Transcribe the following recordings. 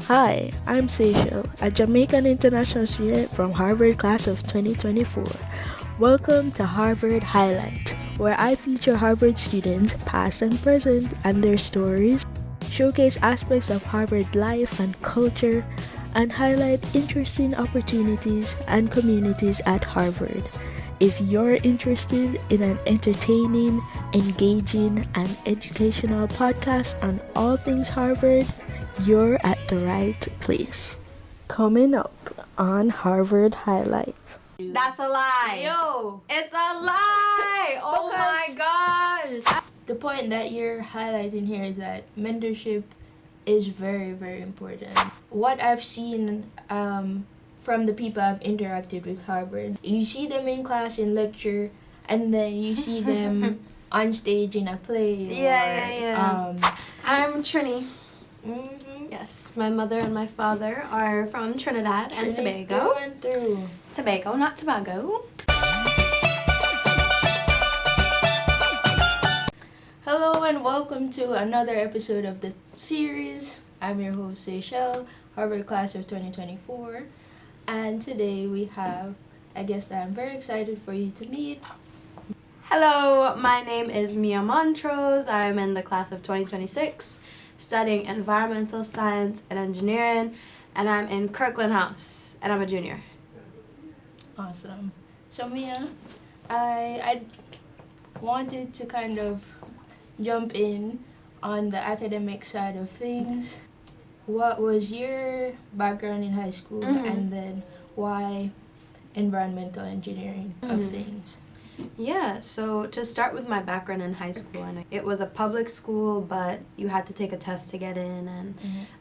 Hi, I'm Seychelle, a Jamaican international student from Harvard class of 2024. Welcome to Harvard Highlight, where I feature Harvard students, past and present, and their stories, showcase aspects of Harvard life and culture, and highlight interesting opportunities and communities at Harvard. If you're interested in an entertaining, engaging, and educational podcast on all things Harvard, you're at the right place. Coming up on Harvard Highlights. That's a lie. Yo! It's a lie! Oh my gosh! The point that you're highlighting here is that mentorship is very, very important. What I've seen from the people I've interacted with Harvard, you see them in class in lecture, and then you see them on stage in a play. Yeah. I'm Trini. Mm-hmm. Yes, my mother and my father are from Trinidad and Tobago. Through and through. Tobago, not Tobago. Hello and welcome to another episode of the series. I'm your host, Seychelle, Harvard class of 2024. And today we have a guest that I'm very excited for you to meet. Hello, my name is Mia Montrose. I'm in the class of 2026, studying environmental science and engineering, and I'm in Kirkland House, and I'm a junior. Awesome. So Mia, I wanted to kind of jump in on the academic side of things. What was your background in high school, and then why environmental engineering of things? Yeah, so to start with my background in high school, and it was a public school, but you had to take a test to get in, and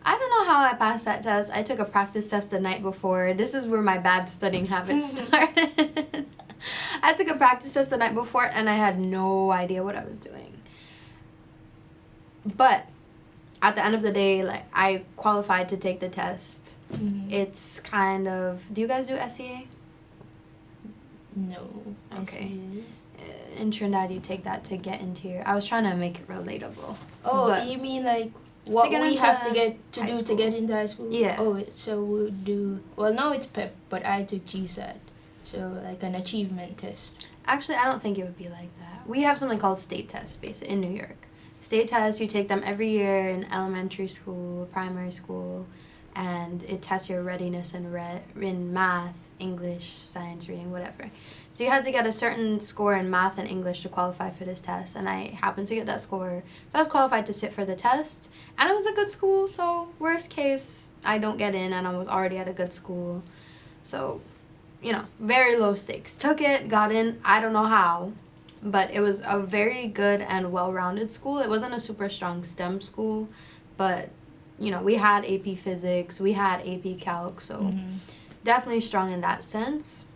I don't know how I passed that test. I took a practice test the night before. This is where my bad studying habits started. I took a practice test the night before, and I had no idea what I was doing. But at the end of the day, like, I qualified to take the test. It's kind of, do you guys do SEA? No. Okay. In Trinidad, you take that to get into your, I was trying to make it relatable. Oh, but you mean like what we have to get to do to get into high school? Yeah. Oh, so we'll do, well, now it's PEP, but I took GSAT. So like an achievement test. Actually, I don't think it would be like that. We have something called state tests basically in New York. State tests, you take them every year in elementary school, primary school, and it tests your readiness in math, English, science, reading, whatever. So you had to get a certain score in math and English to qualify for this test, and I happened to get that score. So I was qualified to sit for the test, and it was a good school, so worst case, I don't get in, and I was already at a good school. So, you know, very low stakes. Took it, got in, I don't know how, but it was a very good and well-rounded school. It wasn't a super strong STEM school, but, you know, we had AP Physics, we had AP Calc, so definitely strong in that sense.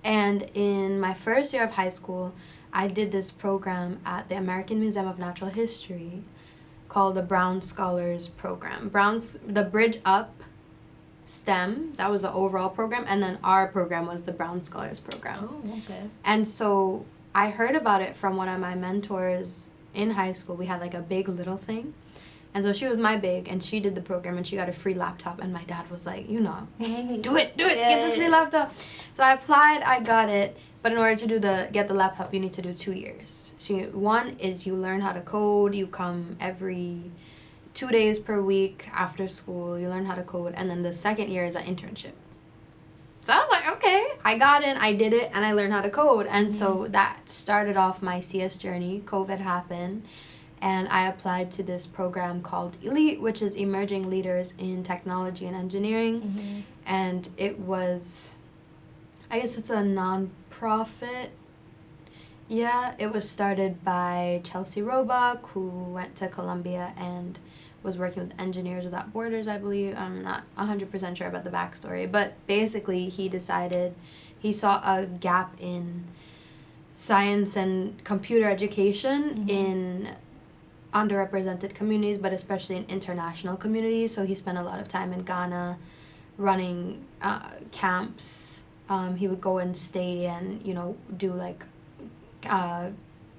And in my first year of high school, I did this program at the American Museum of Natural History called the Brown Scholars Program. The Bridge Up STEM, that was the overall program, and then our program was the Brown Scholars Program. Oh, okay. And so I heard about it from one of my mentors in high school. We had like a big little thing. And so she was my big, and she did the program, and she got a free laptop, and my dad was like, you know, do it, get the free laptop. So I applied, I got it, but in order to get the laptop, you need to do 2 years. So one is you learn how to code, you come every 2 days per week after school, you learn how to code, and then the second year is an internship. So I was like, okay, I got in, I did it, and I learned how to code. And so that started off my CS journey. COVID happened, and I applied to this program called ELITE, which is Emerging Leaders in Technology and Engineering. And it was, I guess it's a non-profit. Yeah, it was started by Chelsea Roebuck, who went to Columbia and was working with Engineers Without Borders, I believe. I'm not 100% sure about the backstory, but basically he saw a gap in science and computer education in underrepresented communities, but especially in international communities. So he spent a lot of time in Ghana running camps. He would go and stay and, you know, do like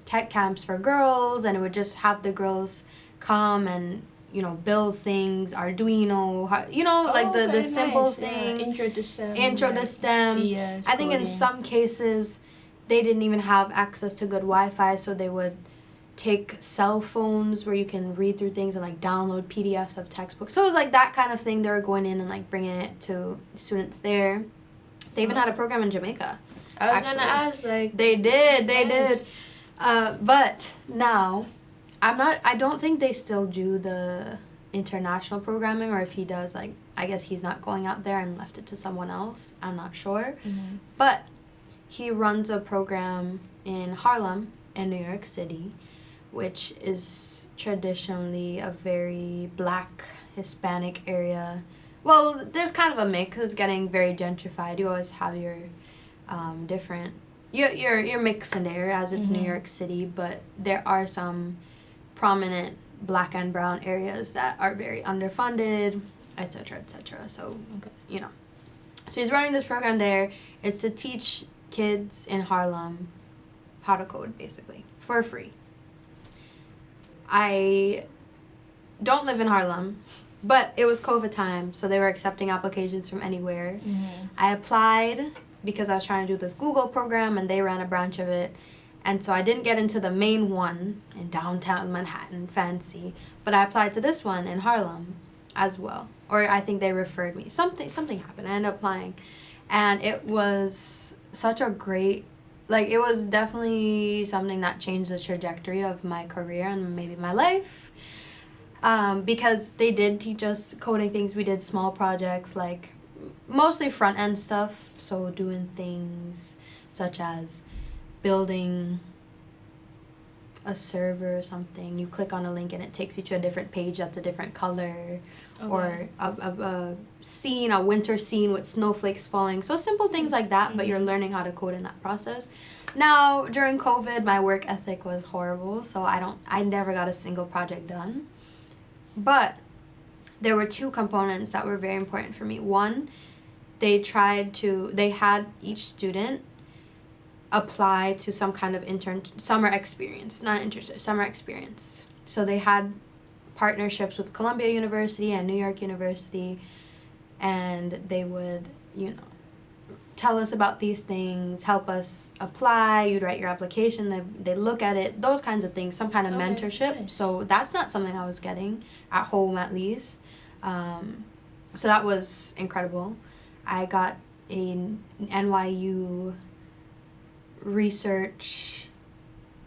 tech camps for girls, and it would just have the girls come and build things, Arduino, like the simple things. Yeah. Intro to STEM. CS, I think in coding. some cases they didn't even have access to good Wi-Fi, so they would take cell phones where you can read through things and like download PDFs of textbooks. So it was like that kind of thing. They were going in and like bringing it to students there. They even had a program in Jamaica. I was gonna ask, like, they did. Nice. But now I don't think they still do the international programming, or if he does, like, I guess he's not going out there and left it to someone else. I'm not sure. Mhm. But he runs a program in Harlem in New York City, which is traditionally a very Black, Hispanic area. Well, there's kind of a mix. It's getting very gentrified. You always have your different... You're mixed in there as it's New York City, but there are some prominent Black and brown areas that are very underfunded, etc., etc. So, So he's running this program there. It's to teach kids in Harlem how to code, basically, for free. I don't live in Harlem, but it was COVID time, so they were accepting applications from anywhere. I applied because I was trying to do this Google program, and they ran a branch of it. And so I didn't get into the main one in downtown Manhattan, fancy, but I applied to this one in Harlem as well. Or I think they referred me. Something happened. I ended up applying. And it was such a great, like, it was definitely something that changed the trajectory of my career and maybe my life. Because they did teach us coding things. We did small projects, like mostly front-end stuff. So doing things such as building a server or something. You click on a link and it takes you to a different page that's a different color. Okay. Or a scene, a winter scene with snowflakes falling. So simple things like that, but you're learning how to code in that process. Now, during COVID, my work ethic was horrible, so I never got a single project done. But there were two components that were very important for me. One, they had each student apply to some kind of summer experience. So they had partnerships with Columbia University and New York University, and they would, tell us about these things, help us apply. You'd write your application, they look at it, those kinds of things, some kind of mentorship. Nice. So that's not something I was getting at home, at least. So that was incredible. I got an NYU research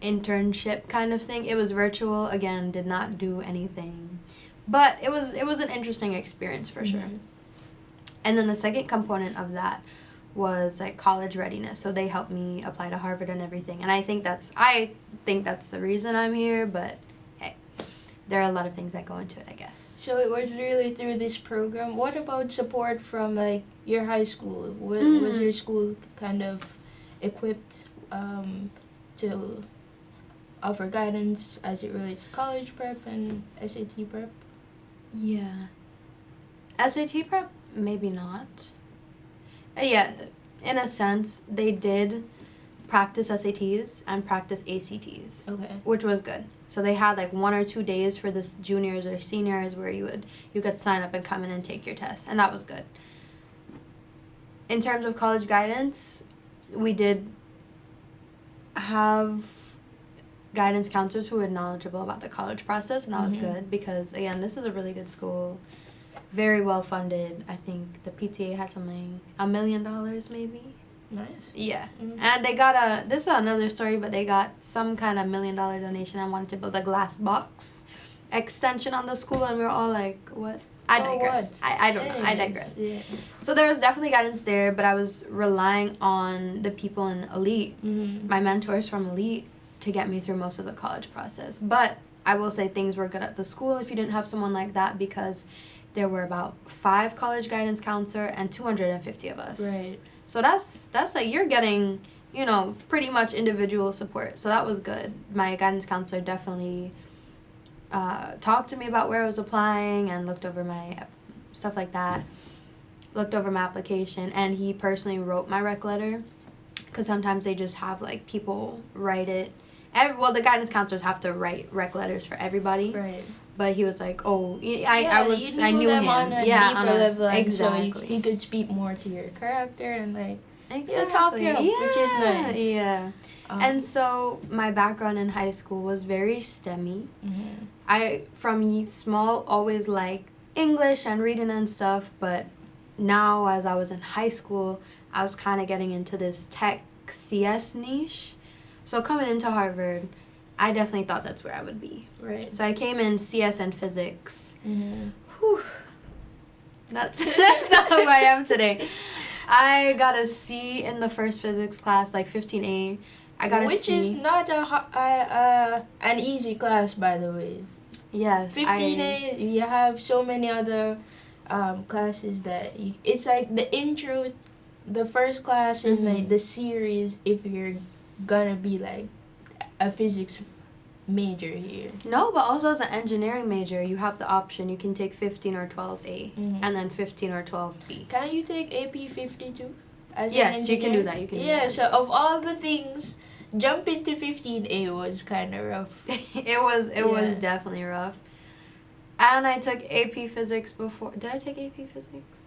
internship kind of thing. It was virtual, again, did not do anything, but it was an interesting experience for sure. And then the second component of that was like college readiness. So they helped me apply to Harvard and everything, and I think that's the reason I'm here, but hey, there are a lot of things that go into it, I guess. So it was really through this program. What about support from like your high school? Was your school kind of equipped to offer guidance as it relates to college prep and SAT prep? Yeah. SAT prep, maybe not. Yeah, in a sense, they did practice SATs and practice ACTs. Okay. Which was good. So they had like 1 or 2 days for the juniors or seniors where you could sign up and come in and take your test, and that was good. In terms of college guidance, we did have guidance counselors who were knowledgeable about the college process, and that was good because, again, this is a really good school, very well funded. I think the PTA had something, $1 million maybe. Nice. Yeah. And they got this is another story, but they got some kind of $1 million donation and wanted to build a glass box extension on the school, and we were all like, what? I digress. I don't know. I digress. Yeah. So there was definitely guidance there, but I was relying on the people in Elite, my mentors from Elite, to get me through most of the college process. But I will say things were good at the school if you didn't have someone like that, because there were about 5 college guidance counselors and 250 of us. Right. So that's like you're getting, pretty much individual support. So that was good. My guidance counselor definitely talked to me about where I was applying and looked over my stuff like that, looked over my application, and he personally wrote my rec letter, because sometimes they just have like people write it. The guidance counselors have to write rec letters for everybody. Right. But he was like, oh, You I knew them him. on a Yeah, deeper on a, level, and exactly. so he could speak more to your character and like Exactly. talk you up, which is nice. Yeah. And so my background in high school was very STEMmy. Mm-hmm. I, from small, always liked English and reading and stuff, but now as I was in high school, I was kind of getting into this tech CS niche. So coming into Harvard, I definitely thought that's where I would be. Right. So I came in CS and physics. Mm-hmm. Whew. That's not who I am today. I got a C in the first physics class, like 15A. I got a C. Which is not an easy class, by the way. Yes. 15A, you have so many other classes that it's like the intro, the first class in like the series if you're gonna be like a physics major here. No, but also as an engineering major, you have the option. You can take 15 or 12A and then 15 or 12B. Can you take AP 52? Yes, you can do that. You can do that. So of all the things, jumping to 15A was kind of rough. It was definitely rough. And I took AP physics before. Did I take AP physics?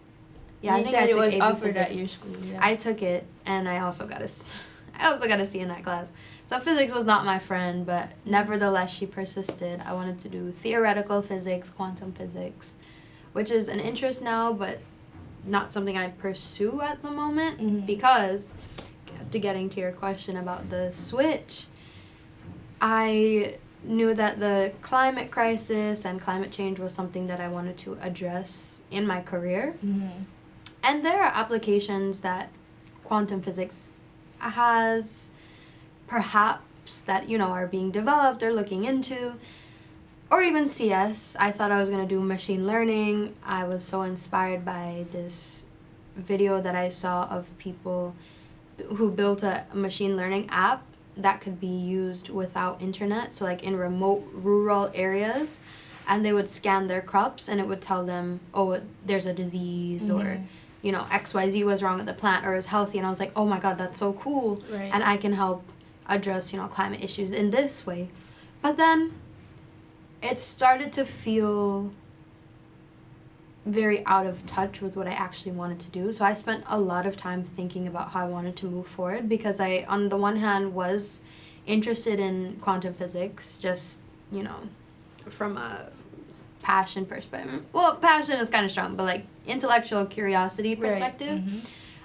Yeah, I think I took it was AP offered physics. at your school. Yeah. I took it, and I also got a C in that class. So physics was not my friend, but nevertheless, she persisted. I wanted to do theoretical physics, quantum physics, which is an interest now, but not something I'd pursue at the moment because, after getting to your question about the switch, I knew that the climate crisis and climate change was something that I wanted to address in my career. And there are applications that quantum physics has perhaps that, are being developed or looking into, or even CS. I thought I was going to do machine learning. I was so inspired by this video that I saw of people who built a machine learning app that could be used without internet, so like in remote rural areas, and they would scan their crops and it would tell them, oh, there's a disease or XYZ was wrong with the plant or is healthy. And I was like, oh my god, that's so cool. Right. And I can help address climate issues in this way. But then it started to feel very out of touch with what I actually wanted to do. So I spent a lot of time thinking about how I wanted to move forward, because I, on the one hand, was interested in quantum physics, just, from a passion perspective. Well, passion is kind of strong, but like intellectual curiosity perspective.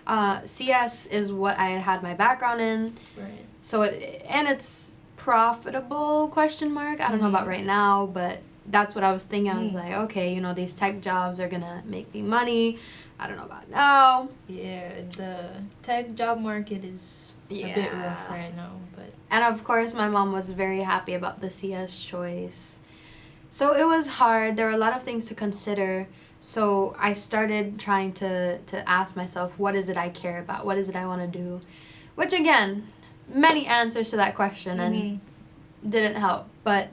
Right. CS is what I had my background in. Right. So it's profitable, question mark. I don't know about right now, but that's what I was thinking. I was like, okay, these tech jobs are gonna make me money. I don't know about now. Yeah, the tech job market is a bit rough right now, but. And of course, my mom was very happy about the CS choice. So it was hard. There were a lot of things to consider. So I started trying to ask myself, what is it I care about? What is it I want to do? Which, again, many answers to that question and didn't help. But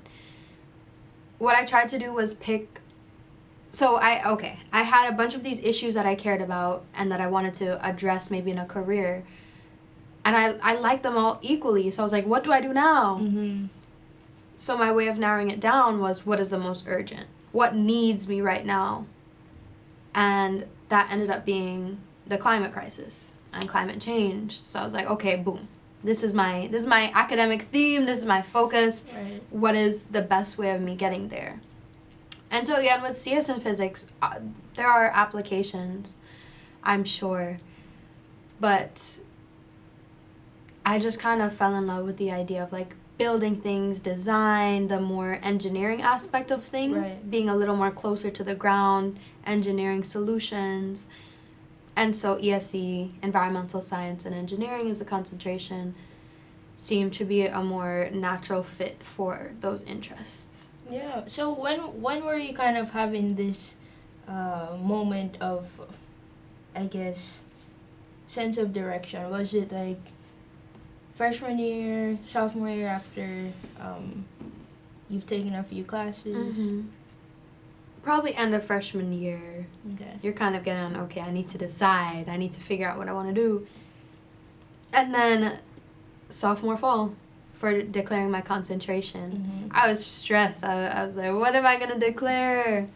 what I tried to do was pick. So I had a bunch of these issues that I cared about and that I wanted to address maybe in a career. And I liked them all equally. So I was like, what do I do now? So my way of narrowing it down was, what is the most urgent? What needs me right now? And that ended up being the climate crisis and climate change. So I was like, okay, boom. This is my academic theme. This is my focus. Right. What is the best way of me getting there? And so again, with CS and physics, there are applications, I'm sure. But I just kind of fell in love with the idea of like building things, design, the more engineering aspect of things, being a little more closer to the ground, engineering solutions. And so ESE, environmental science and engineering as a concentration, seemed to be a more natural fit for those interests. Yeah. So when were you kind of having this moment of, I guess, sense of direction? Was it like freshman year, sophomore year after you've taken a few classes? Probably end of freshman year. Okay. You're kind of getting on, okay, I need to decide. I need to figure out what I want to do. And then sophomore fall, for declaring my concentration. Mm-hmm. I was stressed. I was like, what am I going to declare?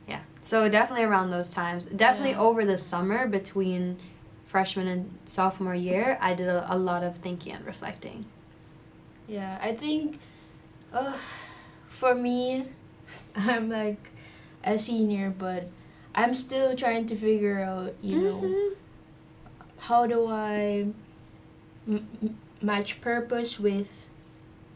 Yeah. So definitely around those times. Definitely over the summer between freshman and sophomore year, I did a lot of thinking and reflecting. Yeah, I think for me, I'm like a senior, but I'm still trying to figure out, you know, how do I match purpose with,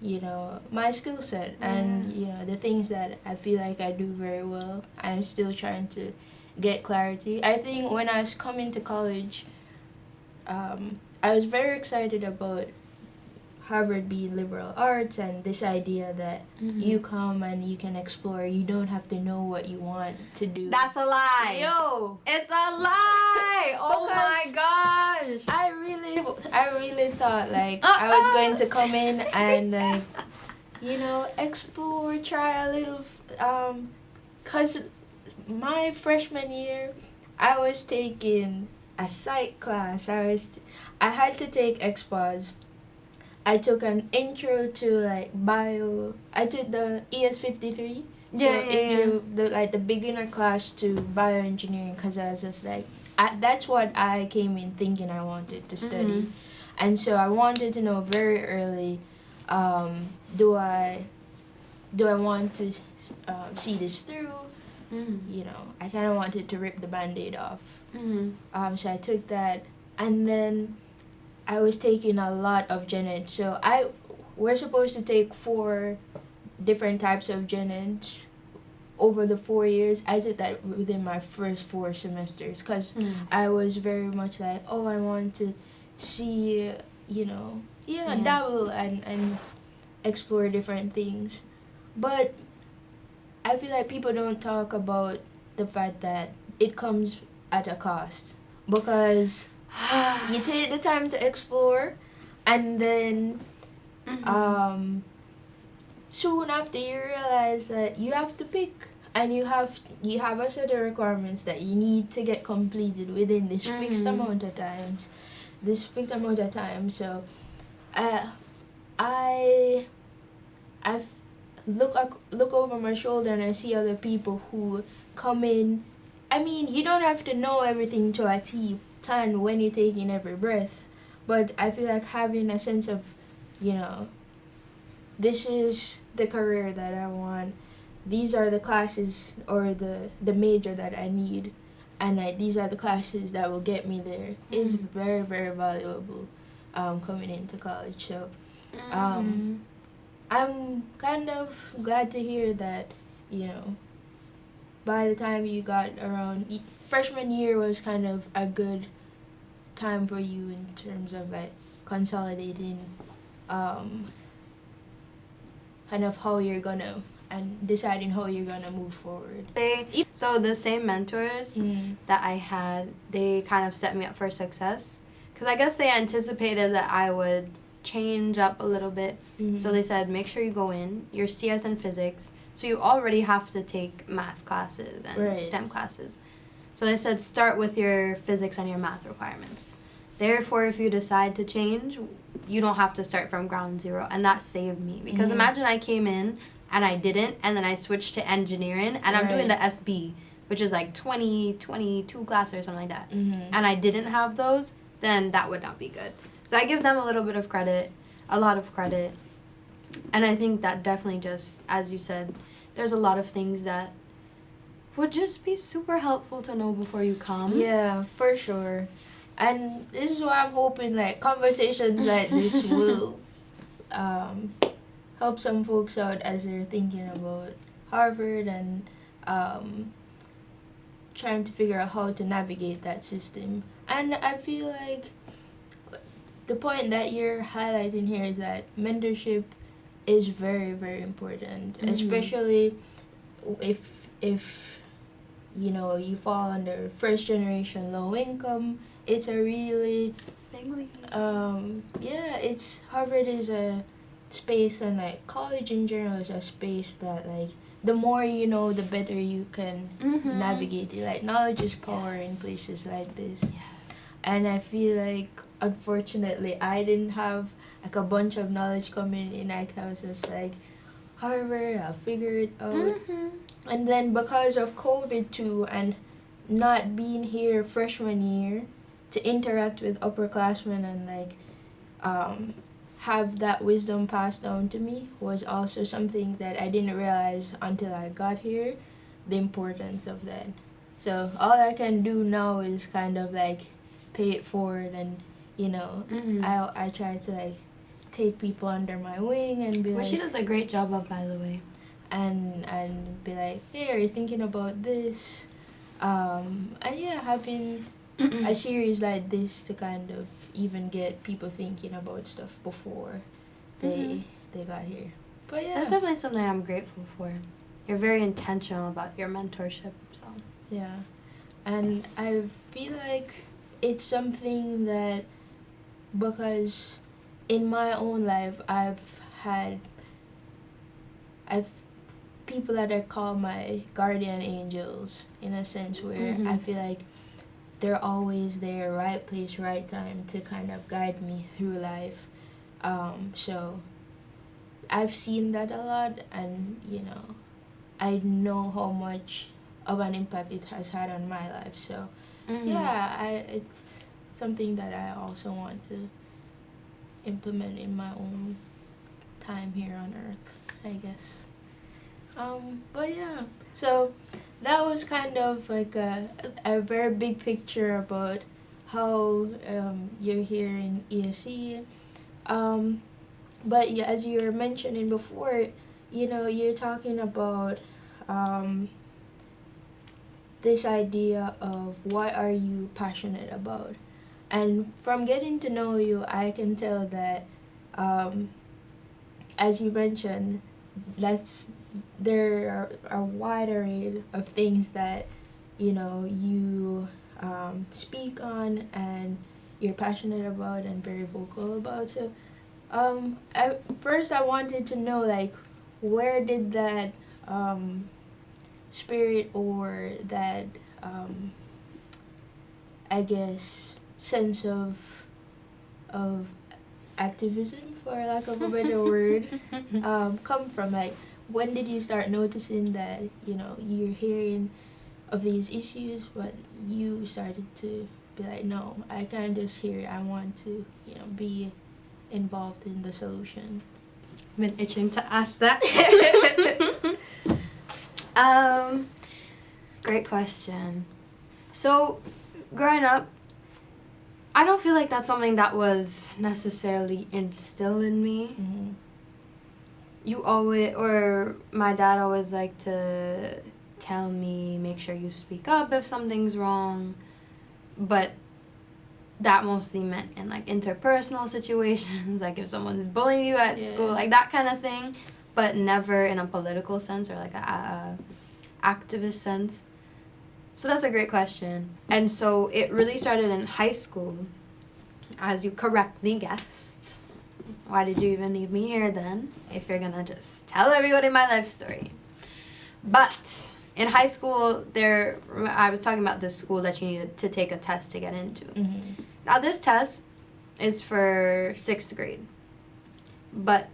you know, my skill set and, you know, the things that I feel like I do very well. I'm still trying to get clarity. I think when I was coming to college, I was very excited about Harvard being liberal arts and this idea that you come and you can explore. You don't have to know what you want to do. That's a lie. Yo, it's a lie. Oh my gosh. I really thought like I was going to come in and like, you know, explore, try a little, 'cause my freshman year I was taking a psych class. I had to take expos. I took an intro to like bio. I took the ES53. The beginner class to bioengineering, because I was just like, that's what I came in thinking I wanted to study. And so I wanted to know very early, do I want to see this through? You know, I kind of wanted to rip the Band-Aid off. So I took that, and then I was taking a lot of gen ed. So we're supposed to take 4 different types of gen eds over the 4 years. I took that within my first 4 semesters, because I was very much like, oh, I want to see, dabble and explore different things. But I feel like people don't talk about the fact that it comes at a cost, because you take the time to explore, and then soon after you realize that you have to pick, and you have a set of requirements that you need to get completed within this fixed amount of times. So I look over my shoulder and I see other people who come in. I mean, you don't have to know everything to a T, plan when you're taking every breath, but I feel like having a sense of, this is the career that I want, these are the classes or the major that I need, and these are the classes that will get me there, is very, very valuable coming into college. So I'm kind of glad to hear that, by the time you got around, freshman year was kind of a good time for you in terms of like consolidating kind of how you're gonna, and deciding how you're gonna move forward. So the same mentors that I had, they kind of set me up for success, because I guess they anticipated that I would change up a little bit. So they said, make sure you go in, your CS and physics, so you already have to take math classes and STEM classes. So they said, start with your physics and your math requirements. Therefore, if you decide to change, you don't have to start from ground zero. And that saved me, because imagine I came in and I didn't, and then I switched to engineering, and I'm doing the SB, which is like 22 classes or something like that, and I didn't have those, then that would not be good. So I give them a little bit of credit, a lot of credit, and I think that definitely, just as you said, there's a lot of things that would just be super helpful to know before you come. Yeah, for sure. And this is why I'm hoping like conversations like this will help some folks out as they're thinking about Harvard and trying to figure out how to navigate that system. And I feel like the point that you're highlighting here is that mentorship is very, very important, especially if you fall under first generation low income. It's a really Harvard is a space, and like college in general is a space that like the more you know, the better you can navigate it. Like knowledge is power in places like this. And I feel like, unfortunately, I didn't have like a bunch of knowledge coming in. Like I was just like, Harvard, I'll figure it out. Mm-hmm. And then because of COVID too, and not being here freshman year to interact with upperclassmen and like have that wisdom passed down to me was also something that I didn't realize until I got here, the importance of that. So all I can do now is kind of like pay it forward, and you know, Mm-hmm. I try to like take people under my wing and be Which like, she does a great job of, by the way. and be like, hey, are you thinking about this? And yeah, having a series like this to kind of even get people thinking about stuff before they got here. But yeah, That's definitely something I'm grateful for. You're very intentional about your mentorship, so. yeah, and I feel like it's something that, because in my own life I've people that I call my guardian angels, in a sense where I feel like they're always there, right place, right time, to kind of guide me through life. So I've seen that a lot, and you know, I know how much of an impact it has had on my life. So yeah, it's something that I also want to implement in my own time here on Earth, I guess. But yeah, so that was kind of like a very big picture about how you're here in ESE. But yeah, as you were mentioning before, you know, you're talking about this idea of what are you passionate about. And from getting to know you, I can tell that, as you mentioned, there are a wide array of things that, you know, you speak on and you're passionate about and very vocal about. So at first I wanted to know, like, where did that spirit or that I guess sense of activism, for lack of a better word, come from? Like, when did you start noticing that, you know, you're hearing of these issues, but you started to be like, no, I can't just hear it, I want to, you know, be involved in the solution? Been itching to ask that. Great question. So, growing up, I don't feel like that's something that was necessarily instilled in me. You always, or my dad always liked to tell me, make sure you speak up if something's wrong. But that mostly meant in like interpersonal situations, like if someone's bullying you at school, like that kind of thing. But never in a political sense or like a activist sense. So that's a great question. And so it really started in high school, as you correctly guessed. Why did you even leave me here then, if you're gonna just tell everybody my life story? But in high school, I was talking about this school that you needed to take a test to get into. Now this test is for 6th grade. But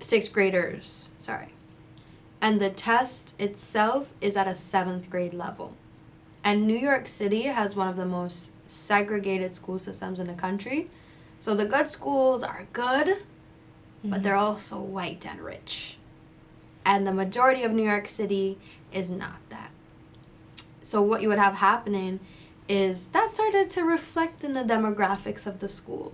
6th graders, sorry. And the test itself is at a 7th grade level. And New York City has one of the most segregated school systems in the country. So the good schools are good, but they're also white and rich. And the majority of New York City is not that. So what you would have happening is that started to reflect in the demographics of the school.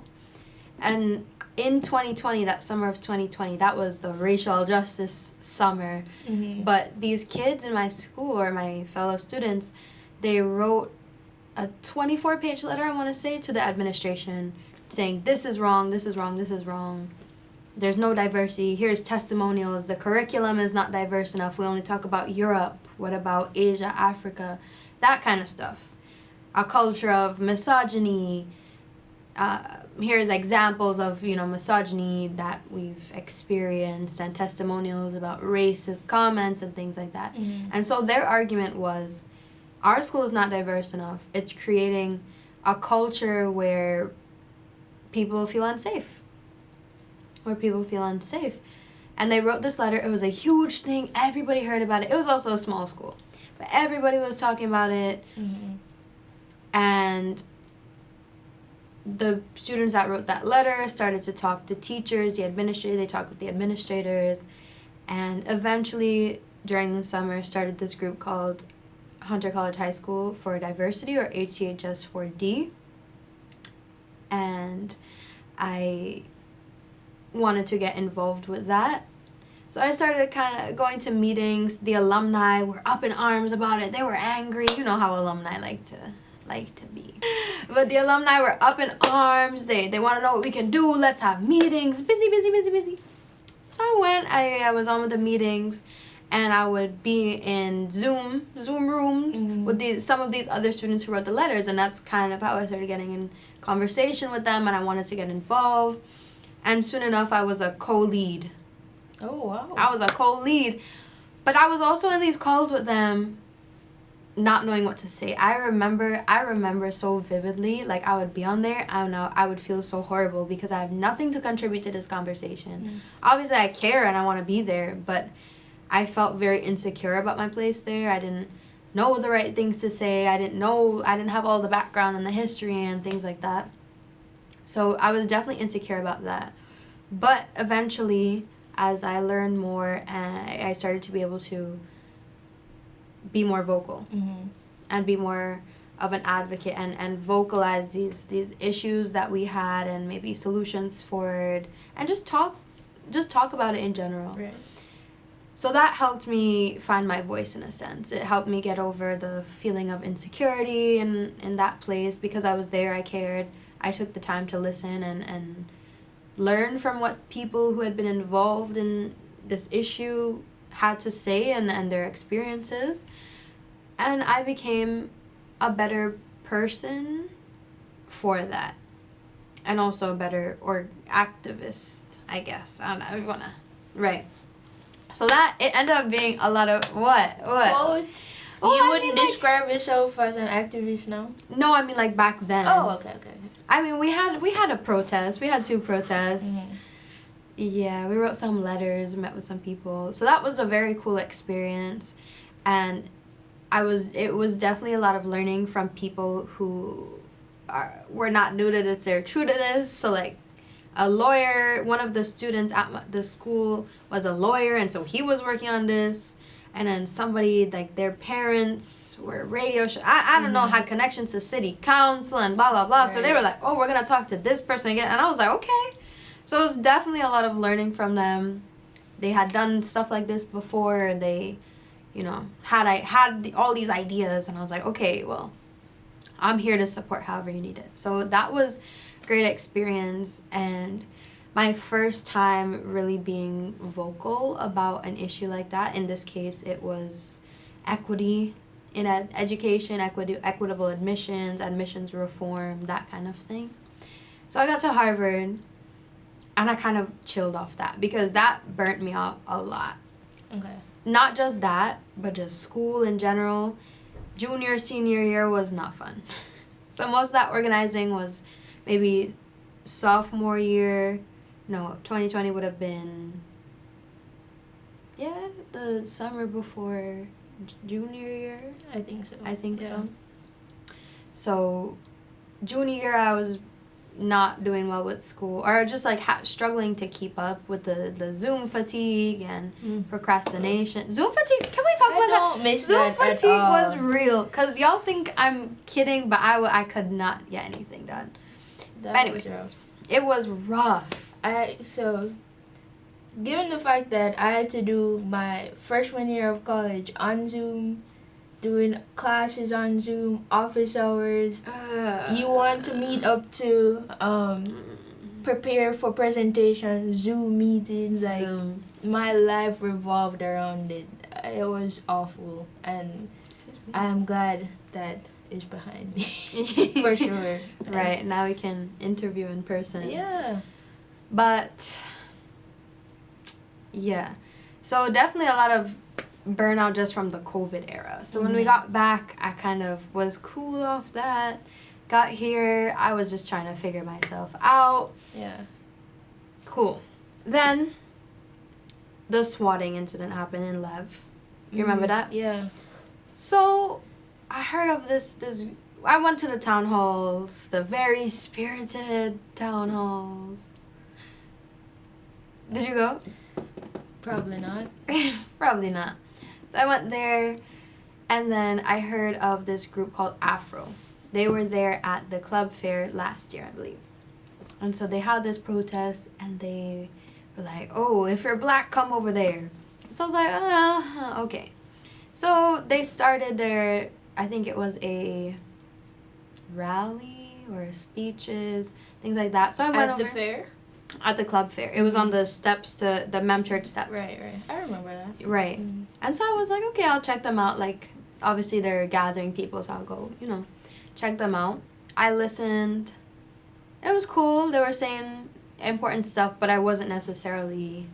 And in 2020, that summer of 2020, that was the racial justice summer. But these kids in my school, or my fellow students, they wrote a 24-page letter, I want to say, to the administration saying, this is wrong, this is wrong, this is wrong. There's no diversity. Here's testimonials. The curriculum is not diverse enough. We only talk about Europe. What about Asia, Africa? That kind of stuff. A culture of misogyny. Here's examples of, misogyny that we've experienced, and testimonials about racist comments and things like that. And so their argument was, our school is not diverse enough. It's creating a culture where people feel unsafe. And they wrote this letter. It was a huge thing. Everybody heard about it. It was also a small school, but everybody was talking about it. Mm-hmm. And the students that wrote that letter started to talk to teachers, they talked with the administrators, and eventually during the summer started this group called Hunter College High School for Diversity, or HCHS4D. And I wanted to get involved with that. So I started kind of going to meetings. The alumni were up in arms about it. They were angry. You know how alumni like to be. But the alumni were up in arms. They want to know what we can do. Let's have meetings. Busy. So I went. I was on with the meetings, and I would be in Zoom rooms with some of these other students who wrote the letters, and that's kind of how I started getting in conversation with them, and I wanted to get involved. And soon enough, I was a co-lead. Oh, wow. I was a co-lead. But I was also in these calls with them not knowing what to say. I remember so vividly, like I would be on there, I don't know, I would feel so horrible because I have nothing to contribute to this conversation. Obviously, I care and I want to be there, but I felt very insecure about my place there. I didn't know the right things to say. I didn't have all the background and the history and things like that. So I was definitely insecure about that. But eventually, as I learned more, I started to be able to be more vocal and be more of an advocate and vocalize these issues that we had and maybe solutions for it, and just talk about it in general. Right. So that helped me find my voice in a sense. It helped me get over the feeling of insecurity in that place because I was there, I cared. I took the time to listen and learn from what people who had been involved in this issue had to say and their experiences. And I became a better person for that. And also a better activist, I guess. I don't know. Right. So that, it ended up being a lot of, what? What? Oh, You I wouldn't mean, describe yourself as an activist now? No, I mean like back then. Oh, okay. I mean, we had a protest. We had 2 protests. Yeah, we wrote some letters, met with some people. So that was a very cool experience. And it was definitely a lot of learning from people who were not new to this, they're true to this. So like a lawyer, one of the students at the school was a lawyer, and so he was working on this. And then somebody, like their parents were radio show. I don't know, had connections to city council and blah, blah, blah. Right. So they were like, oh, we're going to talk to this person again. And I was like, okay. So it was definitely a lot of learning from them. They had done stuff like this before. They, had all these ideas. And I was like, okay, well, I'm here to support however you need it. So that was a great experience. And my first time really being vocal about an issue like that. In this case, it was equity in education, equitable admissions reform, that kind of thing. So I got to Harvard, and I kind of chilled off that because that burnt me out a lot. Okay. Not just that, but just school in general. Junior, senior year was not fun. So most of that organizing was maybe sophomore year. No, 2020 would have been, the summer before junior year. I think so. So. So, junior year I was not doing well with school, or just like struggling to keep up with the Zoom fatigue and procrastination. Zoom fatigue? Can we talk about that? Zoom fatigue was real, because y'all think I'm kidding, but I could not get anything done. Anyways, it was rough. So, given the fact that I had to do my freshman year of college on Zoom, doing classes on Zoom, office hours, you want to meet up to prepare for presentations, Zoom meetings, my life revolved around it. It was awful, and I'm glad that is behind me, for sure. Right, now we can interview in person. Yeah. But, yeah. So definitely a lot of burnout just from the COVID era. So when we got back, I kind of was cool off that. Got here, I was just trying to figure myself out. Yeah. Cool. Then, the swatting incident happened in Lev. You remember that? Yeah. So, I heard of this. I went to the town halls, the very spirited town halls. Did you go? Probably not. Probably not. So I went there, and then I heard of this group called AFRO. They were there at the club fair last year, I believe. And so they had this protest, and they were like, oh, if you're black, come over there. So I was like, okay. So they started their, I think it was a rally or speeches, things like that. So I went over. At the fair? At the club fair. It was on the steps to the Mem Church steps. Right. I remember that. Right. And so I was like, okay, I'll check them out. Like, obviously they're gathering people, so I'll go, check them out. I listened. It was cool. They were saying important stuff, but I wasn't necessarily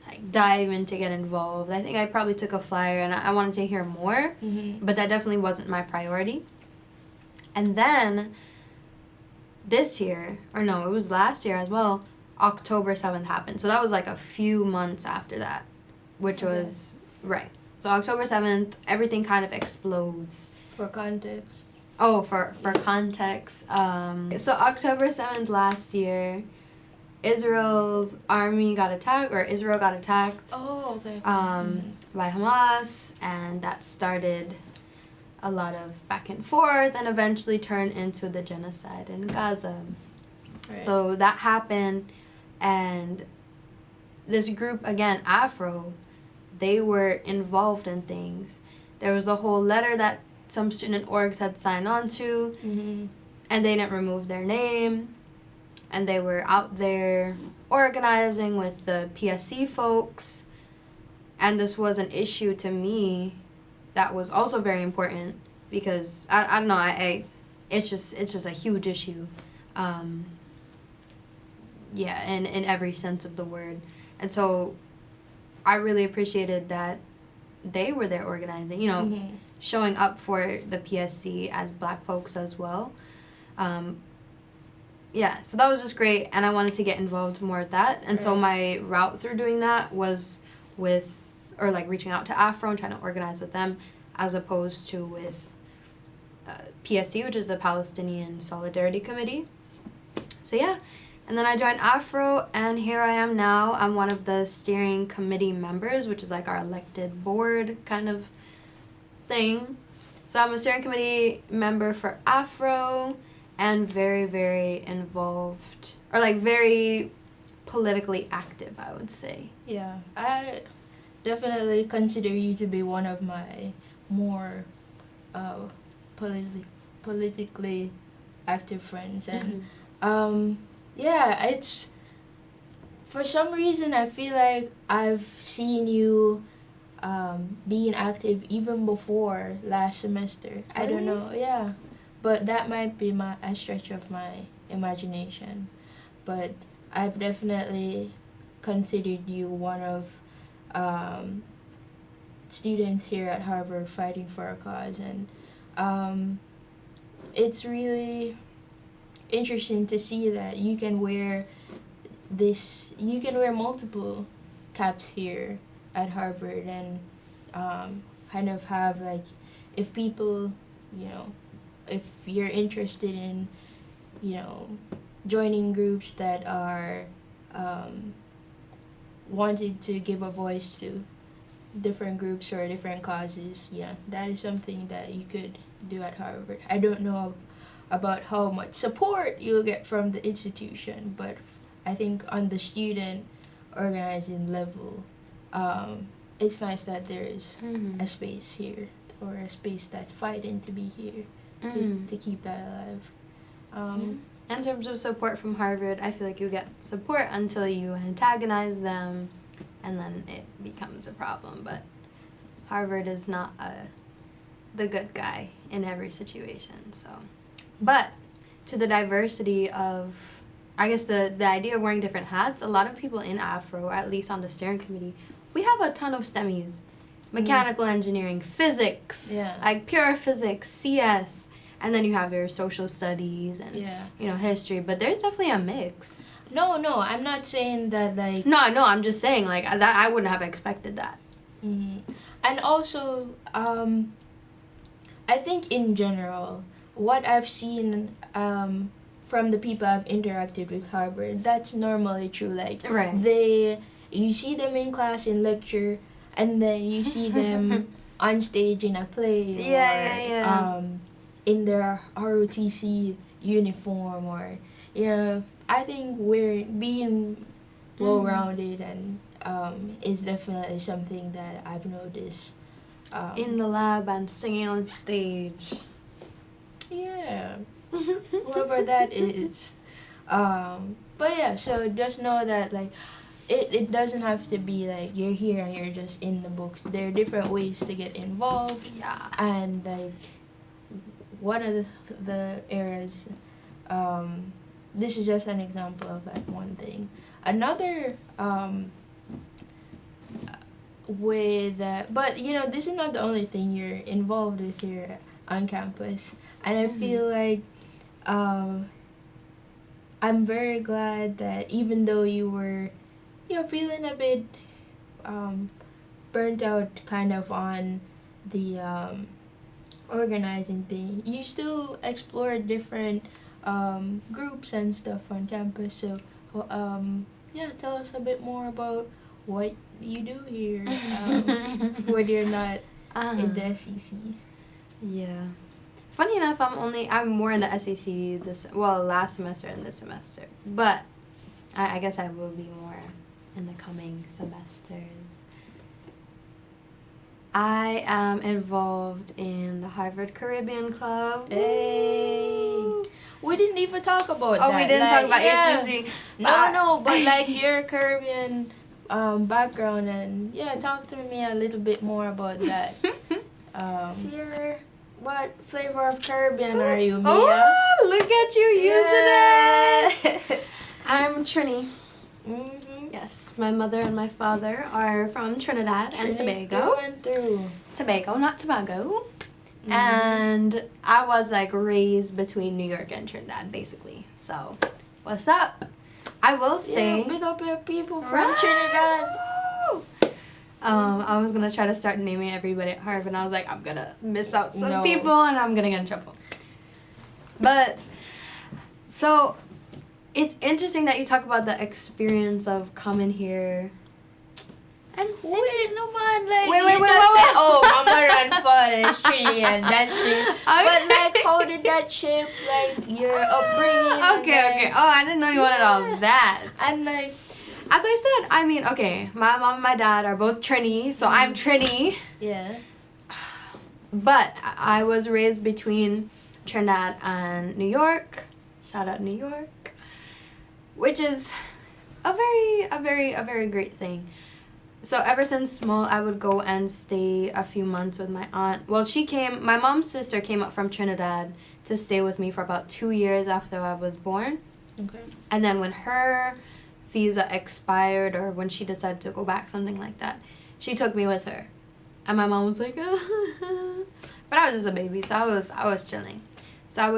like diving to get involved. I think I probably took a flyer and I wanted to hear more, but that definitely wasn't my priority. And then this year, or no, it was last year as well, October 7th happened. So that was like a few months after that, which was, right. So October 7th, everything kind of explodes. For context. Oh, for context. So October 7th last year, Israel's army got attacked, or Israel got attacked. Oh, okay. By Hamas, and that started a lot of back and forth and eventually turned into the genocide in Gaza. Right. So that happened, and this group, again, AFRO, they were involved in things. There was a whole letter that some student orgs had signed on to, and they didn't remove their name, and they were out there organizing with the PSC folks, and this was an issue to me that was also very important because I don't know, it's just a huge issue, in every sense of the word. And so I really appreciated that they were there organizing, showing up for the PSC as black folks as well. So that was just great, and I wanted to get involved more with that. And so my route through doing that was reaching out to AFRO and trying to organize with them, as opposed to with PSC, which is the Palestinian Solidarity Committee. So yeah, and then I joined AFRO, and here I am now. I'm one of the steering committee members, which is like our elected board kind of thing. So I'm a steering committee member for AFRO, and very, very involved, or like very politically active, I would say. Yeah, I definitely consider you to be one of my more politically active friends, and it's, for some reason I feel like I've seen you being active even before last semester. I don't know, but that might be a stretch of my imagination, but I've definitely considered you one of students here at Harvard fighting for a cause, and it's really interesting to see that you can wear multiple caps here at Harvard, and kind of have, like, if people, if you're interested in, joining groups that are wanting to give a voice to different groups or different causes, that is something that you could do at Harvard. I don't know about how much support you'll get from the institution, but I think on the student organizing level, it's nice that there is a space here, or a space that's fighting to be here, to keep that alive. In terms of support from Harvard, I feel like you get support until you antagonize them, and then it becomes a problem. But Harvard is not the good guy in every situation. So, but to the diversity of, I guess the idea of wearing different hats, a lot of people in AFRO, at least on the steering committee, we have a ton of STEMmies, mechanical engineering, physics, like pure physics, CS. And then you have your social studies and, you know, history. But there's definitely a mix. No, I'm not saying that, like... No, I'm just saying, like, that I wouldn't have expected that. Mm-hmm. And also, I think in general, what I've seen from the people I've interacted with Harvard, that's normally true. Like, you see them in class in lecture, and then you see them on stage in a play, or in their ROTC uniform, or, you know, I think we're being well-rounded and is definitely something that I've noticed. In the lab and singing on stage. Yeah. Whoever that is. But yeah, so just know that, like, it doesn't have to be like you're here and you're just in the books. There are different ways to get involved. Yeah. And, like, one of the areas, this is just an example of, like, one thing. Another way that, but, you know, this is not the only thing you're involved with here on campus. And I feel like I'm very glad that even though you were, you know, feeling a bit burnt out kind of on the organizing thing, you still explored different groups and stuff on campus. So yeah, tell us a bit more about what you do here when you're not in the SEC. Yeah. Funny enough, I'm more in the SEC last semester and this semester. But I guess I will be more in the coming semesters. I am involved in the Harvard Caribbean Club. Hey! We didn't even talk about that. Oh, we didn't talk about ACC. No, but like your Caribbean background, and talk to me a little bit more about that. What flavor of Caribbean are you, Mia? Oh, look at you using it! I'm Trini. Mm-hmm. Yes, my mother and my father are from Trinidad and Tobago. Through and through. Tobago, not Tobago. Mm-hmm. And I was like raised between New York and Trinidad, basically. So, what's up? I will say, big up your people from Trinidad. I was gonna try to start naming everybody at Harvard, and I was like, I'm gonna miss out some people, and I'm gonna get in trouble. But so it's interesting that you talk about the experience of coming here. And wait, no man, like wait, said, oh, Mama ran for Trinity and dancing. Okay. But like, how did that shape like your upbringing? Okay. Oh, I didn't know you wanted all that. And like, as I said, I mean, okay, my mom and my dad are both Trini, so I'm Trini. Yeah. But I was raised between Trinidad and New York. Shout out New York. Which is a very great thing. So ever since small, I would go and stay a few months with my aunt. Well, my mom's sister came up from Trinidad to stay with me for about 2 years after I was born. Okay. And then when her visa expired, or when she decided to go back, something like that, she took me with her. And my mom was like, but I was just a baby, so I was chilling. So I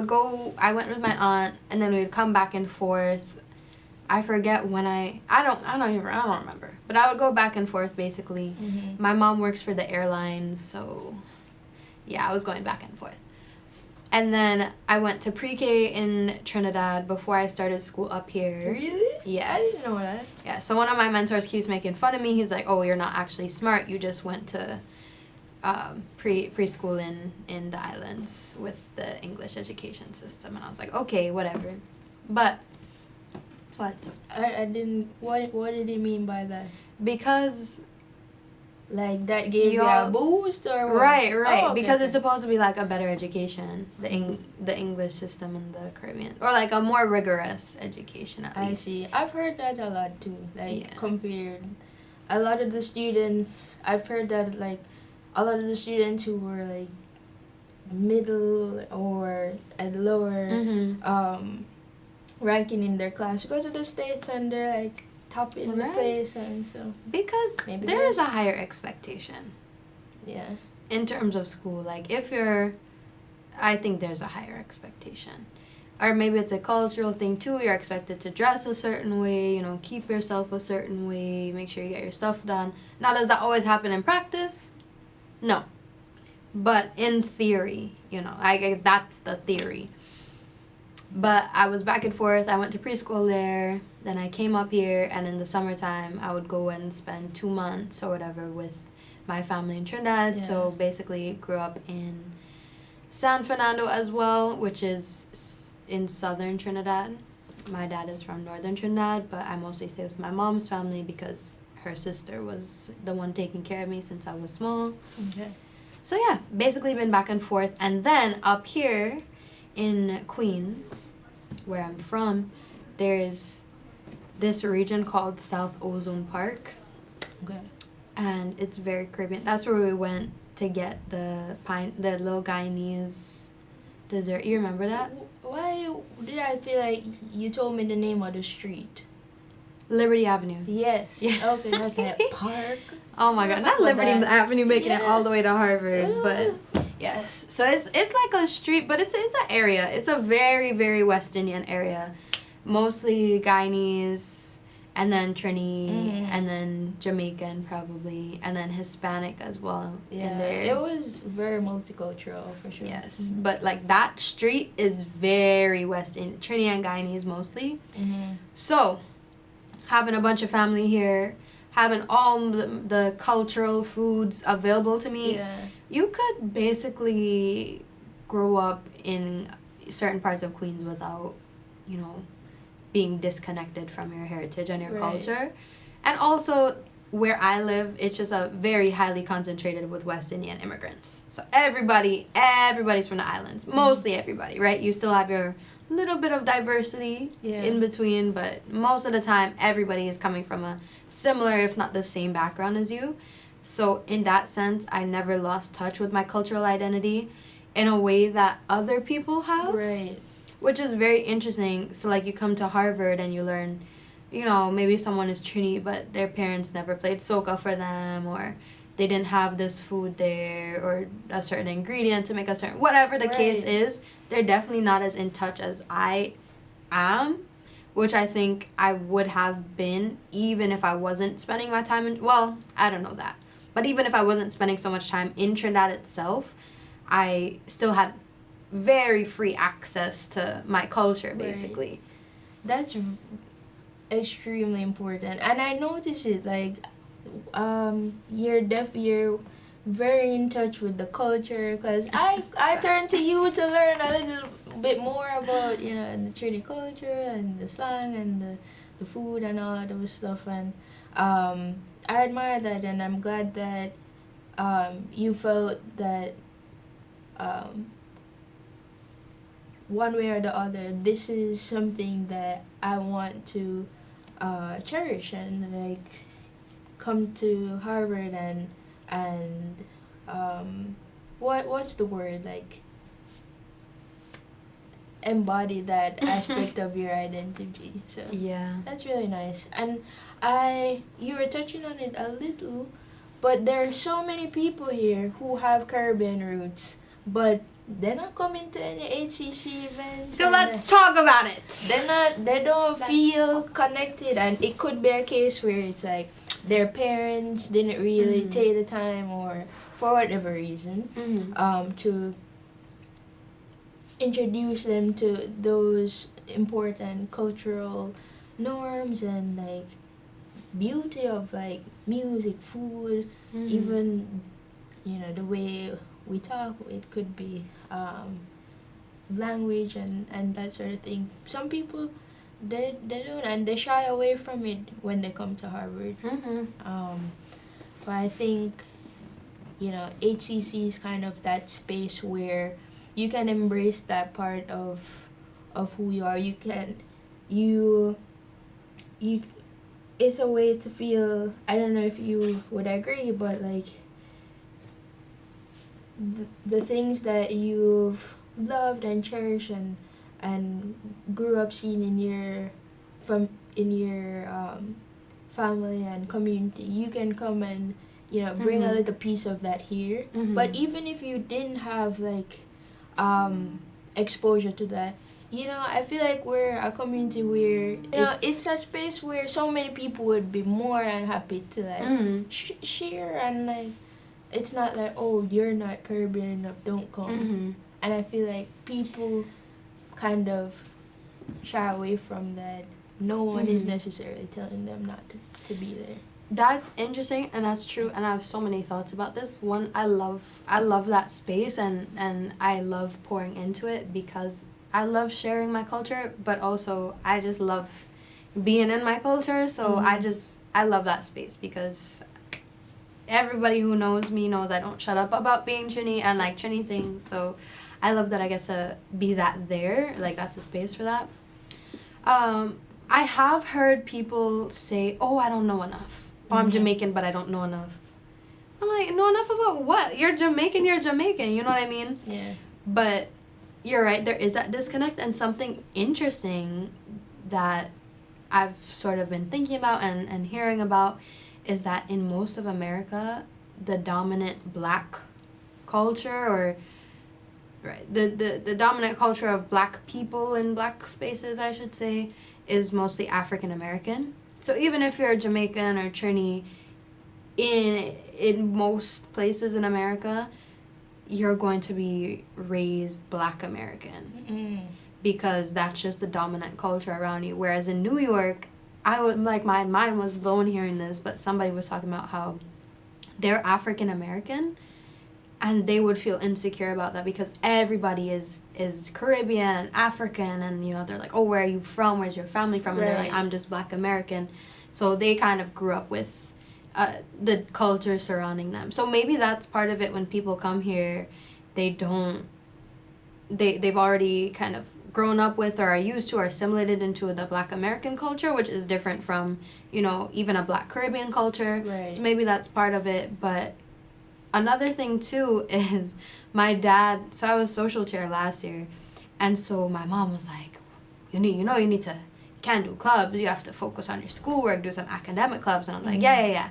went with my aunt, and then we'd come back and forth. I forget when I don't remember. But I would go back and forth, basically. Mm-hmm. My mom works for the airlines, so yeah, I was going back and forth. And then I went to pre-K in Trinidad before I started school up here. Really? Yes. I didn't know that. Yeah, so one of my mentors keeps making fun of me. He's like, oh, you're not actually smart. You just went to preschool in the islands with the English education system. And I was like, okay, whatever. But what? I didn't. What did he mean by that? Because like that gave you a boost, or what? Right. Oh, okay, because it's supposed to be like a better education, the English system in the Caribbean, or like a more rigorous education at least. I see. I've heard that a lot too. Like compared, a lot of the students. I've heard that like a lot of the students who were like middle or at lower ranking in their class go to the States and they're like top in the place, and so because there is a higher expectation in terms of school. Like if you're I think there's a higher expectation. Or maybe it's a cultural thing too. You're expected to dress a certain way, you know, keep yourself a certain way, make sure you get your stuff done. Now, does that always happen in practice? No. But in theory, you know, that's the theory. But I was back and forth. I went to preschool there. Then I came up here, and in the summertime, I would go and spend 2 months or whatever with my family in Trinidad. Yeah. So basically, grew up in San Fernando as well, which is in southern Trinidad. My dad is from northern Trinidad, but I mostly stay with my mom's family because her sister was the one taking care of me since I was small. Okay. So yeah, basically been back and forth. And then up here in Queens, where I'm from, there's this region called South Ozone Park. Okay. And it's very Caribbean. That's where we went to get the little Guyanese dessert. You remember that? Why did I feel like you told me the name of the street? Liberty Avenue. Yes. Yeah. Okay, that's that park. Oh my God, not But Liberty that- Avenue making it yeah. all the way to Harvard, but yes. So it's like a street, but it's an area. It's a very, very West Indian area. Mostly Guyanese, and then Trini, and then Jamaican probably, and then Hispanic as well in there. It was very multicultural for sure. Yes, but like that street is very West Indian, Trini and Guyanese mostly. Mm-hmm. So, having a bunch of family here, having all the cultural foods available to me, Yeah. you could basically grow up in certain parts of Queens without, you know, being disconnected from your heritage and your Right. culture. And also, where I live, it's just a very highly concentrated with West Indian immigrants. So everybody's from the islands. Mostly everybody, right? You still have your little bit of diversity Yeah. in between, but most of the time, everybody is coming from a similar, if not the same background as you. So in that sense, I never lost touch with my cultural identity in a way that other people have. Right. Which is very interesting. So, like, you come to Harvard and you learn, you know, maybe someone is Trini, but their parents never played soca for them, or they didn't have this food there, or a certain ingredient to make a certain... Whatever the case Right. is, they're definitely not as in touch as I am, which I think I would have been even if I wasn't spending my time in... Well, I don't know that. But even if I wasn't spending so much time in Trinidad itself, I still had very free access to my culture, basically. That's extremely important, and I notice it. Like, you're very in touch with the culture, because I turn to you to learn a little bit more about, you know, the Trinity culture and the slang and the food and all of those stuff, and I admire that, and I'm glad that you felt that one way or the other, this is something that I want to cherish and like come to Harvard and what's the word, like embody that aspect of your identity. So Yeah. that's really nice. And you were touching on it a little, but there are so many people here who have Caribbean roots, but they're not coming to any HCC events. So and let's talk about it. they don't Let's feel connected, and it could be a case where it's like their parents didn't really take the time, or for whatever reason, to introduce them to those important cultural norms and like beauty of like music, food, even, you know, the way we talk. It could be language and that sort of thing. Some people they don't, and they shy away from it when they come to Harvard. But I think, you know, HCC is kind of that space where you can embrace that part of who you are. It's a way to feel, I don't know if you would agree, but like the things that you've loved and cherished and grew up seeing in your family and community, you can come and, you know, bring a little piece of that here. But even if you didn't have like exposure to that. You know, I feel like we're a community where, you know, it's a space where so many people would be more than happy to, like, share, and, like, it's not like, oh, you're not Caribbean enough, don't come. And I feel like people kind of shy away from that. No one is necessarily telling them not to be there. That's interesting, and that's true, and I have so many thoughts about this. One, I love that space, and I love pouring into it because I love sharing my culture, but also I just love being in my culture, so I love that space because everybody who knows me knows I don't shut up about being Trini and like Trini things, so I love that I get to be that there, like that's a space for that. I have heard people say, oh, I don't know enough. Oh, I'm Jamaican, but I don't know enough. I'm like, know enough about what? You're Jamaican, you know what I mean? Yeah. But you're right, there is that disconnect, and something interesting that I've sort of been thinking about and hearing about is that in most of America, the dominant black culture, or the dominant culture of black people in black spaces, I should say, is mostly African American. So even if you're Jamaican or Trini, in most places in America, you're going to be raised Black American because that's just the dominant culture around you. Whereas in New York, I would like, my mind was blown hearing this, but somebody was talking about how they're African American and they would feel insecure about that because everybody is Caribbean and African, and you know, they're like, oh, where are you from? Where's your family from? And they're like, I'm just Black American. So they kind of grew up with the culture surrounding them. So maybe that's part of it. When people come here, they've already kind of grown up with or are used to or assimilated into the Black American culture, which is different from, you know, even a Black Caribbean culture. Right. So maybe that's part of it. But another thing too is my dad, so I was social chair last year, and so my mom was like, you need to, can't do clubs, you have to focus on your schoolwork, do some academic clubs. And I was like, yeah.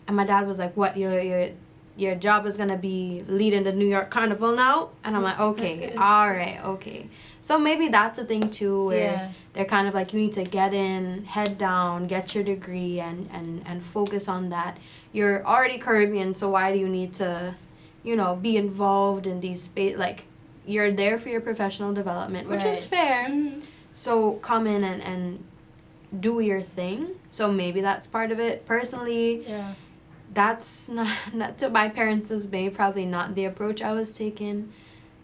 And my dad was like, what, your job is gonna be leading the New York Carnival now? And I'm like, okay, all right, okay. So maybe that's a thing too, where they're kind of like, you need to get in, head down, get your degree, and focus on that. You're already Caribbean, so why do you need to, you know, be involved in these like, you're there for your professional development, which is fair. So come in and do your thing. So maybe that's part of it. Personally, that's not to my parents' dismay, probably not the approach I was taking.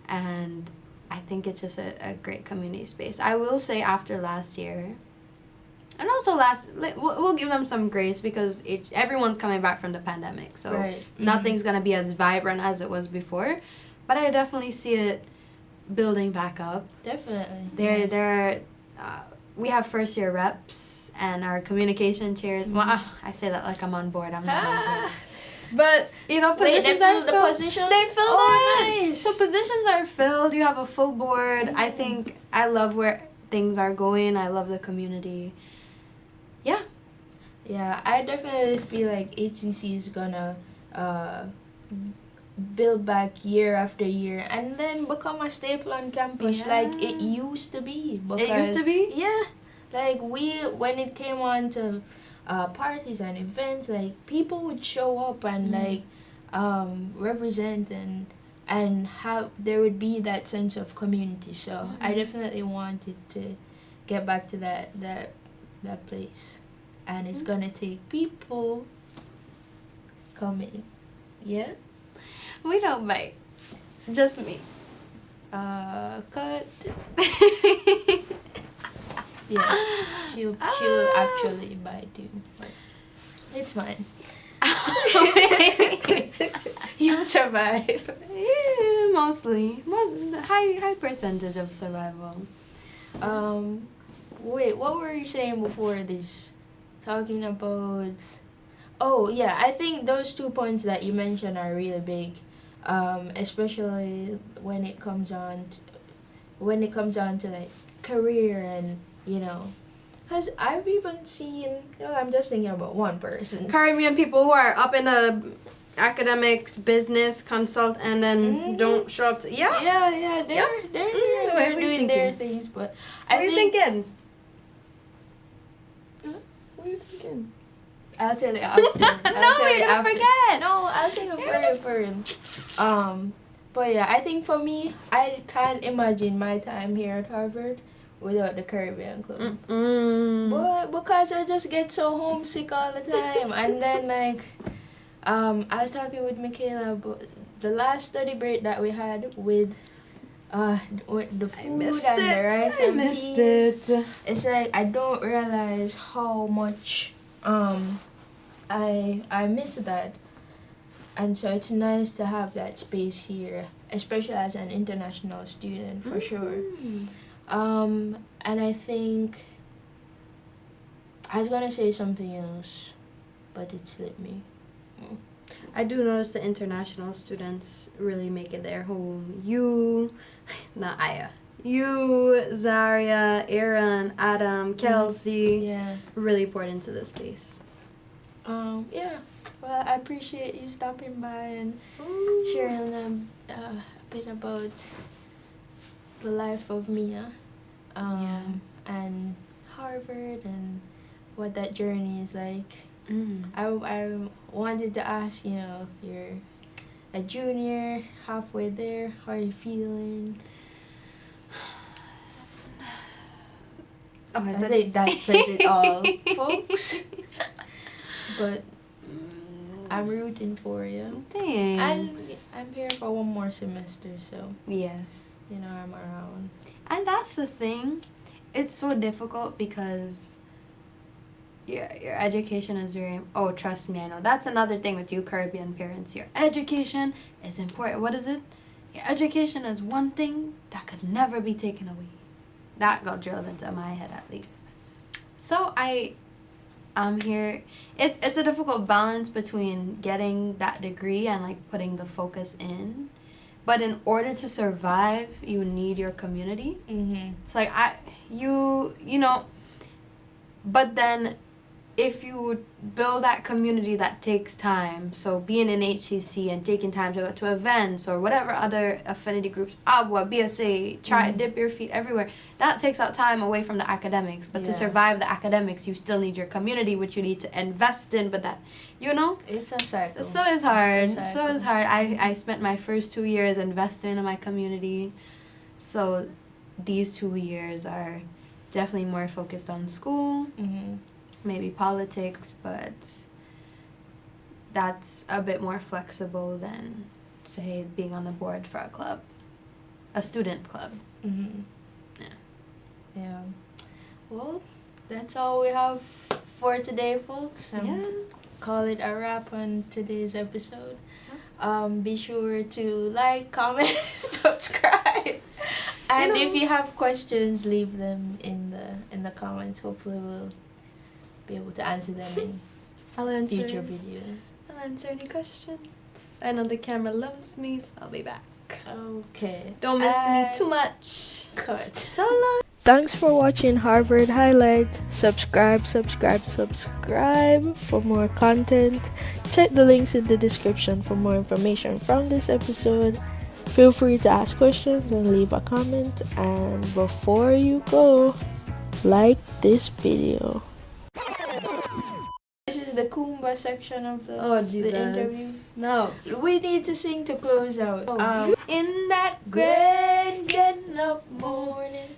And I think it's just a great community space. I will say after last year, and also we'll give them some grace because everyone's coming back from the pandemic. So nothing's going to be as vibrant as it was before. But I definitely see it building back up. Definitely. We have first year reps and our communication chairs. Well, I say that like I'm on board. I'm not on board. But, you know, positions are filled. They filled nice. So positions are filled. You have a full board. I think I love where things are going. I love the community. Yeah. Yeah, I definitely feel like HCC is gonna build back year after year and then become a staple on campus like it used to be. It used to be? Yeah. Like when it came on to parties and events, like people would show up and like represent and have, there would be that sense of community. So I definitely wanted to get back to that place. And it's gonna take people coming. Yeah? We don't bite. Just me. Cut. Yeah. She'll actually bite you. But it's fine. You survive. Yeah, mostly. High percentage of survival. Wait, what were you saying before this? Talking about... Oh, yeah, I think those 2 points that you mentioned are really big. Especially when it comes on to like career and, you know, because I've even seen, I'm just thinking about one person. Caribbean people who are up in the academics, business, consult, and then don't show up to... Yeah? Yeah, they're doing their things, but I What are you think... thinking? What are you thinking? I'll tell you after. You're gonna forget! No, I'll take it for him. But yeah, I think for me, I can't imagine my time here at Harvard without the Caribbean Club. But because I just get so homesick all the time. And then like, I was talking with Michaela about the last study break that we had with the food and the rice and peas. It's like I don't realize how much I miss that. And so it's nice to have that space here, especially as an international student, for sure. And I think I was gonna say something else, but it slipped me. I do notice the international students really make it their home. You, not Aya. You, Zaria, Aaron, Adam, Kelsey, really poured into the space. Yeah. Well, I appreciate you stopping by and sharing a bit about the life of Mia, and Harvard and what that journey is like. I wanted to ask, you're a junior, halfway there. How are you feeling? I think that says it all, folks. But I'm rooting for you. Thanks. And I'm here for one more semester, so yes, I'm around. And that's the thing. It's so difficult because your education is very... Oh, trust me, I know. That's another thing with you Caribbean parents. Your education is important. What is it? Your education is one thing that could never be taken away. That got drilled into my head, at least. So I'm here. It's a difficult balance between getting that degree and like putting the focus in. But in order to survive, you need your community. It's like but then if you build that community, that takes time. So being in HCC and taking time to go to events or whatever other affinity groups, ABWA, BSA, dip your feet everywhere, that takes out time away from the academics. But to survive the academics, you still need your community, which you need to invest in. But that, it's a cycle. So it's hard. I spent my first 2 years investing in my community. So these 2 years are definitely more focused on school. Maybe politics, but that's a bit more flexible than, say, being on the board for a student club. Yeah. Well, that's all we have for today, folks. Call it a wrap on today's episode. Be sure to like, comment, subscribe. And if you have questions, leave them in the comments. Hopefully we'll be able to answer them in future videos. I'll answer any questions. I know the camera loves me, so I'll be back. Okay. Don't miss me too much. Cut. So long. Thanks for watching Harvard Highlight. Subscribe for more content. Check the links in the description for more information from this episode. Feel free to ask questions and leave a comment. And before you go, like this video. This is the Kumba section of the interview. No. We need to sing to close out. In that Great getting up morning.